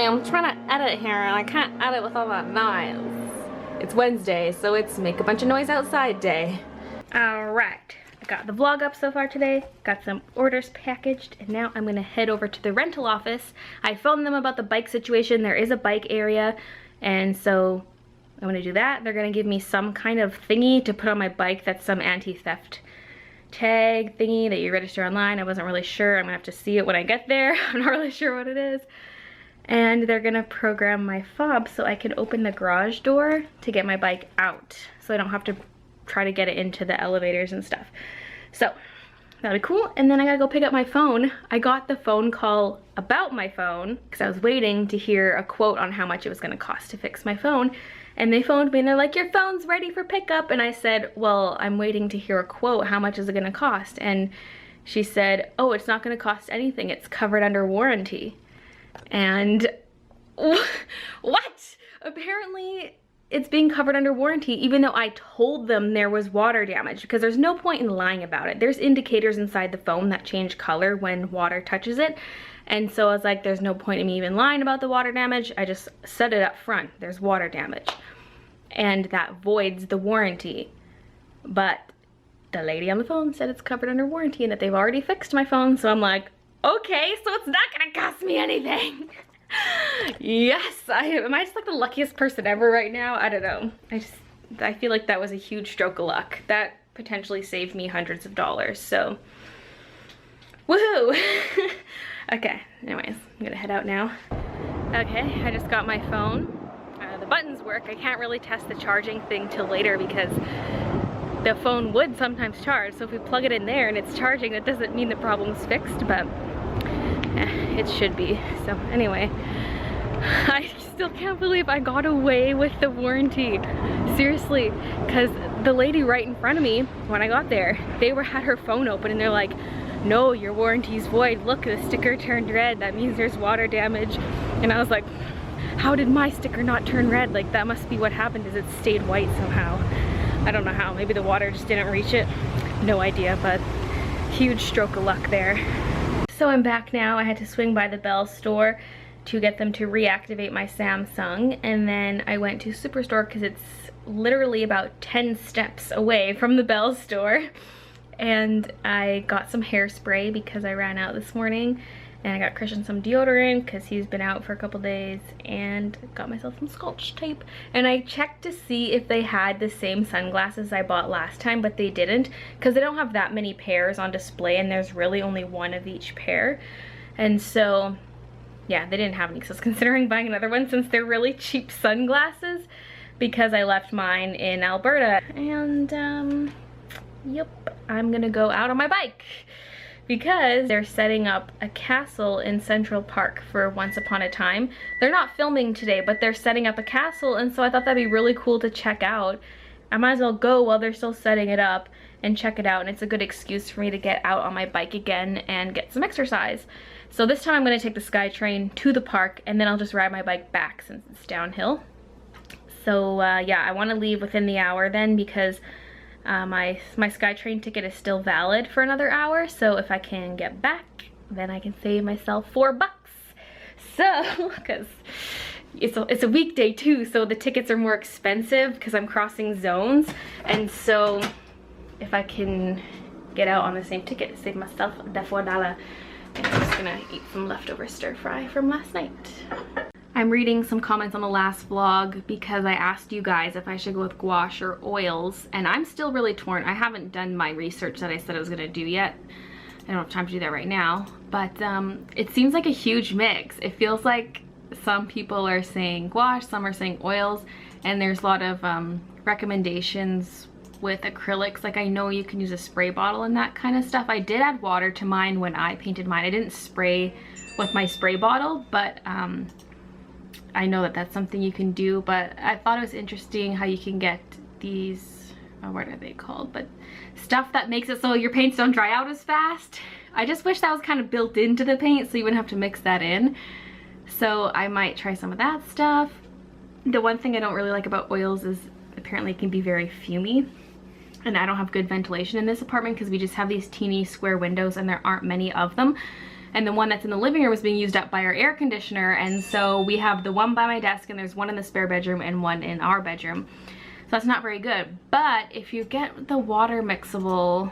me, I'm trying to edit here and I can't edit with all that noise. It's Wednesday, so it's make a bunch of noise outside day. Alright, I got the vlog up so far today, got some orders packaged, and now I'm gonna head over to the rental office. I phoned them about the bike situation. There is a bike area, and so I'm gonna do that. They're gonna give me some kind of thingy to put on my bike that's some anti-theft tag thingy that you register online. I wasn't really sure. I'm gonna have to see it when I get there. I'm not really sure what it is. And they're gonna program my fob so I can open the garage door to get my bike out, so I don't have to try to get it into the elevators and stuff. So that'll be cool. And then I gotta go pick up my phone. I got the phone call about my phone because I was waiting to hear a quote on how much it was gonna cost to fix my phone. And they phoned me and they're like, your phone's ready for pickup. And I said, well, I'm waiting to hear a quote. How much is it gonna cost? And she said, oh, it's not gonna cost anything. It's covered under warranty. And what? Apparently it's being covered under warranty, even though I told them there was water damage, because there's no point in lying about it. There's indicators inside the phone that change color when water touches it. And so I was like, there's no point in me even lying about the water damage. I just said it up front, there's water damage. And that voids the warranty. But the lady on the phone said it's covered under warranty and that they've already fixed my phone. So I'm like, okay, so it's not gonna cost me anything. Yes, am I just like the luckiest person ever right now? I don't know. I feel like that was a huge stroke of luck. That potentially saved me hundreds of dollars, so woohoo. Okay, anyways, I'm gonna head out now. Okay, I just got my phone. The buttons work. I can't really test the charging thing till later because the phone would sometimes charge, so if we plug it in there and it's charging, that doesn't mean the problem's fixed, but it should be. So anyway, I still can't believe I got away with the warranty. Seriously, because the lady right in front of me, when I got there, they had her phone open and they're like, no, your warranty's void. Look, the sticker turned red. That means there's water damage. And I was like, how did my sticker not turn red? Like, that must be what happened, is it stayed white somehow. I don't know how. Maybe the water just didn't reach it. No idea, but huge stroke of luck there. So I'm back now. I had to swing by the Bell store to get them to reactivate my Samsung, and then I went to Superstore because it's literally about 10 steps away from the Bell store, and I got some hairspray because I ran out this morning, and I got Christian some deodorant because he's been out for a couple days, and got myself some Scotch tape. And I checked to see if they had the same sunglasses I bought last time, but they didn't because they don't have that many pairs on display, and there's really only one of each pair. And so yeah, they didn't have any, so I was considering buying another one since they're really cheap sunglasses because I left mine in Alberta. And yep, I'm gonna go out on my bike because they're setting up a castle in Central Park for Once Upon a Time. They're not filming today, but they're setting up a castle, and so I thought that'd be really cool to check out. I might as well go while they're still setting it up and check it out, and it's a good excuse for me to get out on my bike again and get some exercise. So this time I'm gonna take the SkyTrain to the park, and then I'll just ride my bike back since it's downhill. So yeah, I wanna leave within the hour then because my SkyTrain ticket is still valid for another hour, so if I can get back, then I can save myself $4. So, because it's a weekday too, so the tickets are more expensive because I'm crossing zones, and so if I can get out on the same ticket, save myself the $4. And I'm just gonna eat some leftover stir fry from last night. I'm reading some comments on the last vlog because I asked you guys if I should go with gouache or oils, and I'm still really torn. I haven't done my research that I said I was gonna do yet. I don't have time to do that right now, but it seems like a huge mix. It feels like some people are saying gouache, some are saying oils, and there's a lot of recommendations with acrylics. Like, I know you can use a spray bottle and that kind of stuff. I did add water to mine when I painted mine. I didn't spray with my spray bottle, but I know that that's something you can do. But I thought it was interesting how you can get these, what are they called, but stuff that makes it so your paints don't dry out as fast. I just wish that was kind of built into the paint so you wouldn't have to mix that in. So I might try some of that stuff. The one thing I don't really like about oils is apparently it can be very fumey, and I don't have good ventilation in this apartment because we just have these teeny square windows and there aren't many of them. and the one that's in the living room is being used up by our air conditioner, and so we have the one by my desk and there's one in the spare bedroom and one in our bedroom. So that's not very good. But if you get the water mixable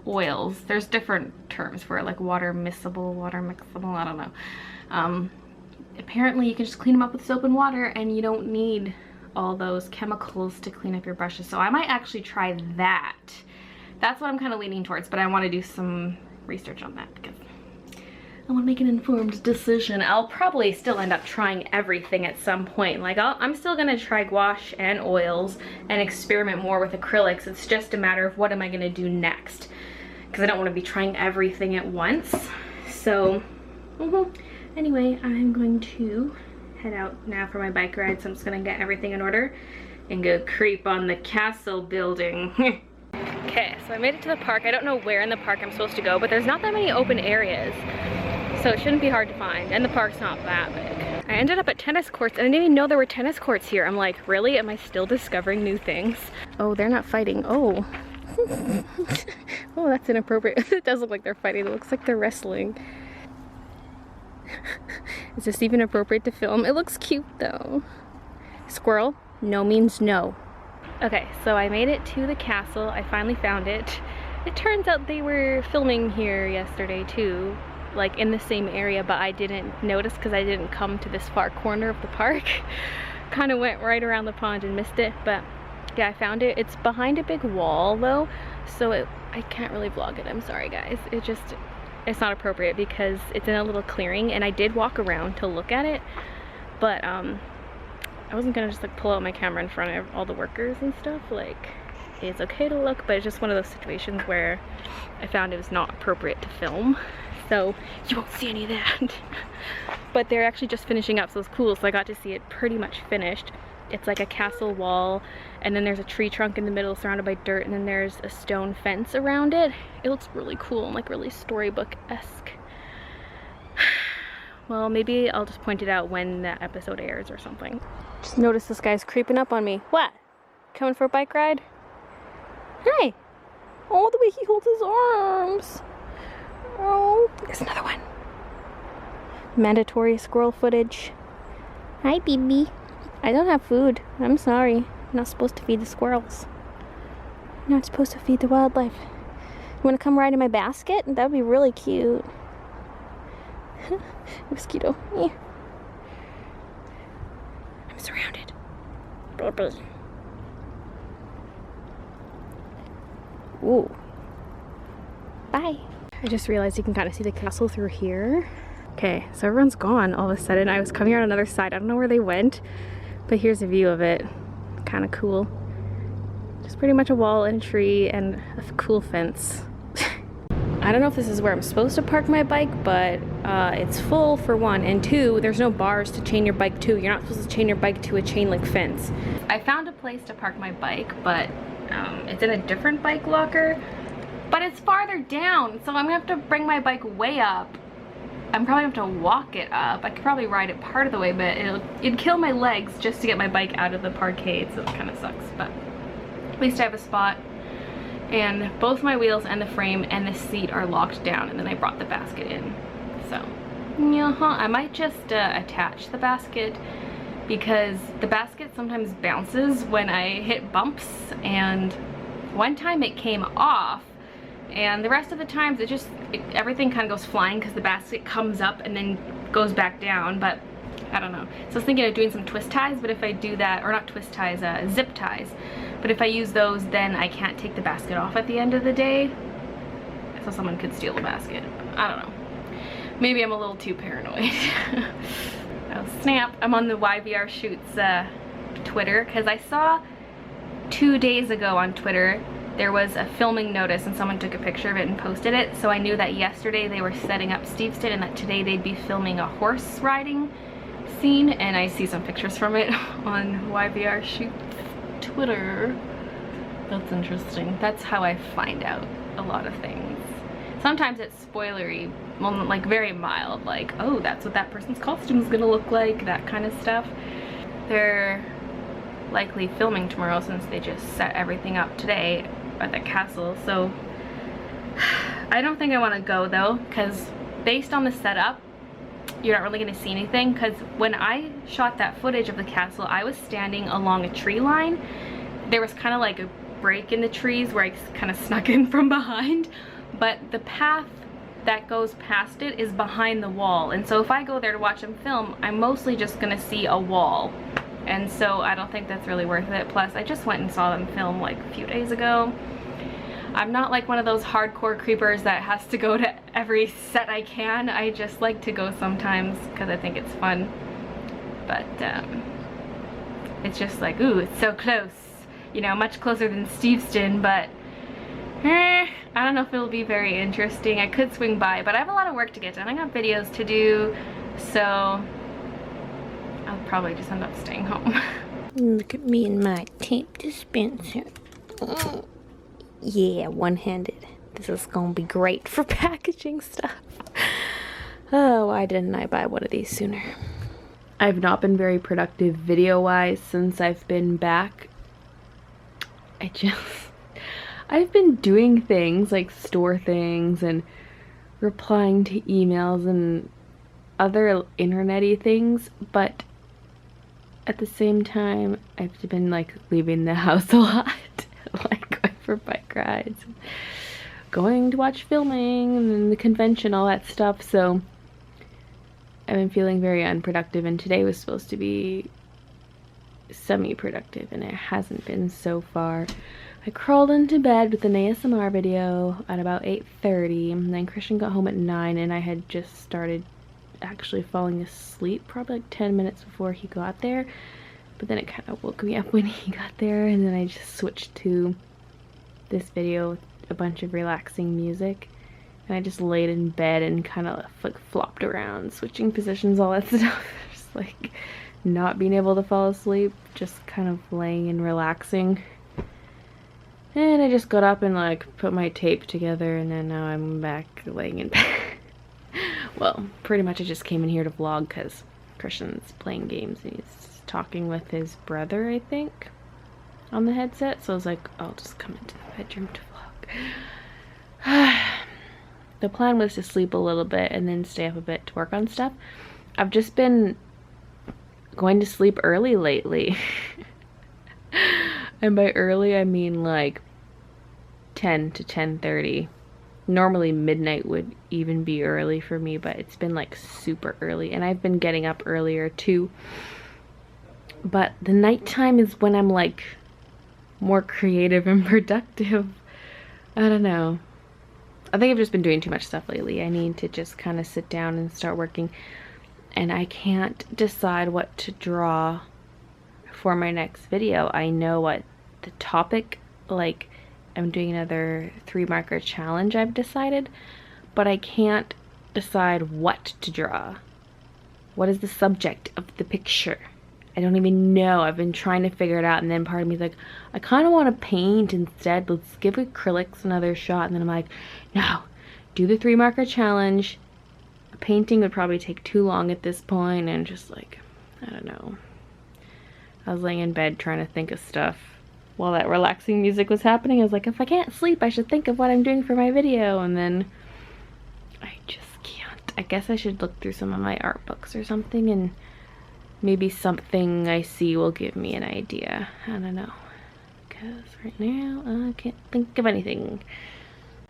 oils, there's different terms for it, like water mixable, I don't know. Apparently you can just clean them up with soap and water and you don't need all those chemicals to clean up your brushes. So I might actually try that. That's what I'm kind of leaning towards, but I want to do some research on that because I want to make an informed decision. I'll probably still end up trying everything at some point. Like I'm still gonna try gouache and oils and experiment more with acrylics. It's just a matter of what am I gonna do next, because I don't want to be trying everything at once. So anyway, I'm going to head out now for my bike ride, so I'm just gonna get everything in order and go creep on the castle building. Okay, so I made it to the park. I don't know where in the park I'm supposed to go, but there's not that many open areas, so it shouldn't be hard to find, and the park's not that big. I ended up at tennis courts, and I didn't even know there were tennis courts here. I'm like, really? Am I still discovering new things? Oh, they're not fighting. Oh. Oh, that's inappropriate. It does look like they're fighting. It looks like they're wrestling. Is this even appropriate to film? It looks cute though. Squirrel? No means no. Okay, so I made it to the castle. I finally found it. It turns out they were filming here yesterday too, like in the same area, but I didn't notice because I didn't come to this far corner of the park. Kind of went right around the pond and missed it, but yeah, I found it. It's behind a big wall though, so I can't really vlog it. I'm sorry guys. It's not appropriate because it's in a little clearing, and I did walk around to look at it, but I wasn't gonna just like pull out my camera in front of all the workers and stuff. Like, it's okay to look, but it's just one of those situations where I found it was not appropriate to film, so you won't see any of that. But they're actually just finishing up, so it's cool. So I got to see it pretty much finished. It's like a castle wall, and then there's a tree trunk in the middle surrounded by dirt, and then there's a stone fence around it. It looks really cool and like really storybook-esque. Well, maybe I'll just point it out when that episode airs or something. Just noticed this guy's creeping up on me. What? Coming for a bike ride? Hi! Oh, the way he holds his arms. Oh, there's another one. Mandatory squirrel footage. Hi, baby. I don't have food. I'm sorry. I'm not supposed to feed the squirrels. I'm not supposed to feed the wildlife. You want to come ride in my basket? That would be really cute. Mosquito. Yeah. I'm surrounded. Baby. Ooh. Bye. I just realized you can kind of see the castle through here. Okay, so everyone's gone all of a sudden. I was coming out on another side. I don't know where they went, but here's a view of it. Kind of cool. Just pretty much a wall and a tree and a cool fence. I don't know if this is where I'm supposed to park my bike, but it's full for one, and two, there's no bars to chain your bike to. You're not supposed to chain your bike to a chain link fence. I found a place to park my bike, but it's in a different bike locker, but it's farther down, so I'm gonna have to bring my bike way up. I'm probably gonna have to walk it up. I could probably ride it part of the way, but it'd kill my legs just to get my bike out of the parkade, so it kind of sucks, but at least I have a spot. And both my wheels and the frame and the seat are locked down, and then I brought the basket in. So, I might just attach the basket, because the basket sometimes bounces when I hit bumps, and one time it came off, and the rest of the times everything kind of goes flying because the basket comes up and then goes back down, but I don't know. So I was thinking of doing some twist ties, but if I do that, or not twist ties, zip ties, but if I use those, then I can't take the basket off at the end of the day, so someone could steal the basket. I don't know. Maybe I'm a little too paranoid. Oh snap, I'm on the YVR Shoots Twitter, because I saw 2 days ago on Twitter there was a filming notice and someone took a picture of it and posted it, so I knew that yesterday they were setting up Steveston and that today they'd be filming a horse riding scene, and I see some pictures from it on YVR Shoots Twitter. That's interesting. That's how I find out a lot of things. Sometimes it's spoilery, well, like very mild, like, oh, that's what that person's costume is gonna look like, that kind of stuff. They're likely filming tomorrow since they just set everything up today at the castle, so I don't think I want to go though, because based on the setup, you're not really going to see anything, because when I shot that footage of the castle, I was standing along a tree line. There was kind of like a break in the trees where I kind of snuck in from behind, but the path that goes past it is behind the wall, and so if I go there to watch them film, I'm mostly just gonna see a wall, and so I don't think that's really worth it. Plus, I just went and saw them film like a few days ago. I'm not like one of those hardcore creepers that has to go to every set I can. I just like to go sometimes because I think it's fun, but it's just like, ooh, it's so close, you know, much closer than Steveston, but I don't know if it'll be very interesting. I could swing by, but I have a lot of work to get done. I got videos to do, so I'll probably just end up staying home. Look at me and my tape dispenser. Oh. Yeah, one-handed. This is gonna be great for packaging stuff. Oh, why didn't I buy one of these sooner? I've not been very productive video-wise since I've been back. I've been doing things like store things and replying to emails and other internet-y things, but at the same time, I've been like leaving the house a lot, like going for bike rides, going to watch filming and the convention, all that stuff, so I've been feeling very unproductive, and today was supposed to be semi-productive, and it hasn't been so far. I crawled into bed with an ASMR video at about 8:30, and then Christian got home at 9, and I had just started actually falling asleep probably like 10 minutes before he got there, but then it kind of woke me up when he got there, and then I just switched to this video with a bunch of relaxing music, and I just laid in bed and kind of like flopped around, switching positions, all that stuff, just like not being able to fall asleep, just kind of laying and relaxing. And I just got up and like put my tape together, and then now I'm back laying in bed. Well, pretty much I just came in here to vlog because Christian's playing games and he's talking with his brother, I think, on the headset. So I was like, I'll just come into the bedroom to vlog. The plan was to sleep a little bit and then stay up a bit to work on stuff. I've just been going to sleep early lately. And by early, I mean like 10 to 10:30. Normally midnight would even be early for me, but it's been like super early, and I've been getting up earlier too. But the nighttime is when I'm like more creative and productive. I don't know. I think I've just been doing too much stuff lately. I need to just kind of sit down and start working, and I can't decide what to draw for my next video. I know what the topic, like I'm doing another 3-marker challenge, I've decided, but I can't decide what to draw. What is the subject of the picture? I don't even know. I've been trying to figure it out, and then part of me is like, I kind of want to paint instead. Let's give acrylics another shot. And then I'm like, no, do the 3-marker challenge. Painting would probably take too long at this point, and just like, I don't know. I was laying in bed trying to think of stuff while that relaxing music was happening. I was like, if I can't sleep, I should think of what I'm doing for my video, and then I just can't. I guess I should look through some of my art books or something, and maybe something I see will give me an idea. I don't know, because right now I can't think of anything.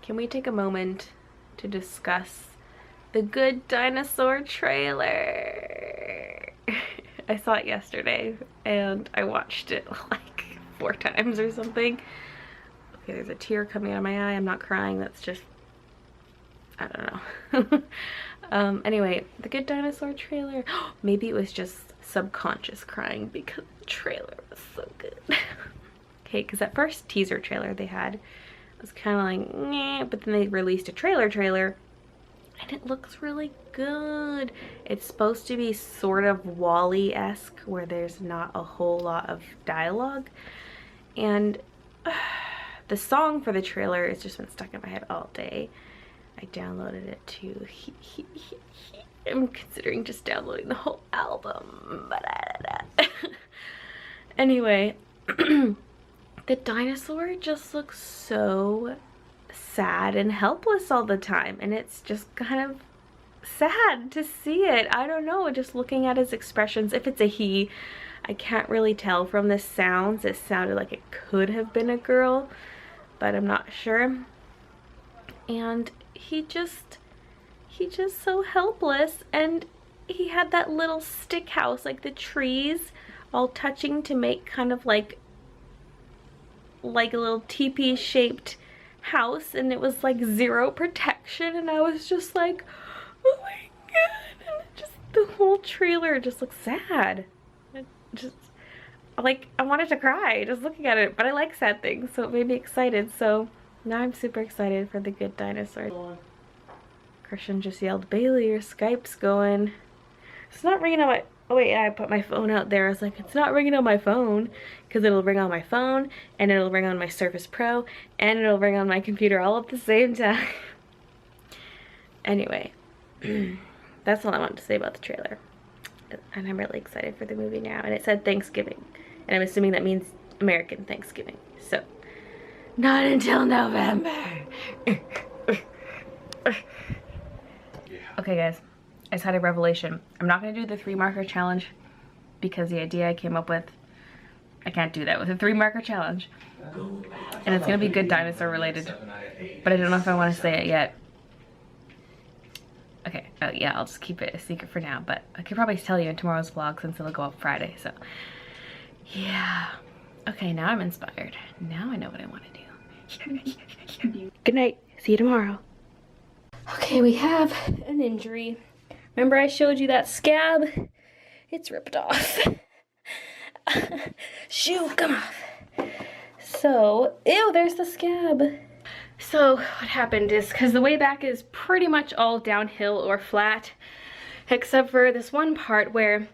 Can we take a moment to discuss the Good Dinosaur trailer? I saw it yesterday and I watched it like 4 times or something. Okay, there's a tear coming out of my eye. I'm not crying, that's just, I don't know. Anyway, the Good Dinosaur trailer, maybe it was just subconscious crying because the trailer was so good. Okay, because that first teaser trailer they had was kind of like, meh, but then they released a trailer, and it looks really good. It's supposed to be sort of WALL-E-esque, where there's not a whole lot of dialogue, and the song for the trailer has just been stuck in my head all day. I downloaded it too. I'm considering just downloading the whole album. Anyway, the dinosaur just looks so sad and helpless all the time, and it's just kind of sad to see it. I don't know, just looking at his expressions. If it's a he, I can't really tell from the sounds. It sounded like it could have been a girl, but I'm not sure. And he just so helpless, and he had that little stick house, like the trees all touching to make kind of like a little teepee shaped house, and it was like zero protection, and I was just like, oh my god. And just the whole trailer just looked sad. It just like, I wanted to cry just looking at it, but I like sad things, so it made me excited. So now I'm super excited for the Good Dinosaur. Christian just yelled, Baylee, your Skype's going. It's not ringing on my, oh wait, I put my phone out there. I was like, it's not ringing on my phone, because it'll ring on my phone, and it'll ring on my Surface Pro, and it'll ring on my computer all at the same time. Anyway, that's all I wanted to say about the trailer. And I'm really excited for the movie now. And it said Thanksgiving, and I'm assuming that means American Thanksgiving. So, not until November. Okay guys, I just had a revelation. I'm not going to do the 3 marker challenge because the idea I came up with, I can't do that with a 3 marker challenge. And it's going to be Good Dinosaur related, but I don't know if I want to say it yet. Okay, yeah, I'll just keep it a secret for now, but I could probably tell you in tomorrow's vlog since it'll go up Friday, so. Yeah. Okay, now I'm inspired. Now I know what I want to do. Good night. See you tomorrow. Okay, we have an injury. Remember I showed you that scab? It's ripped off. Shoe, come off. So, ew, there's the scab. So what happened is, because the way back is pretty much all downhill or flat, except for this one part where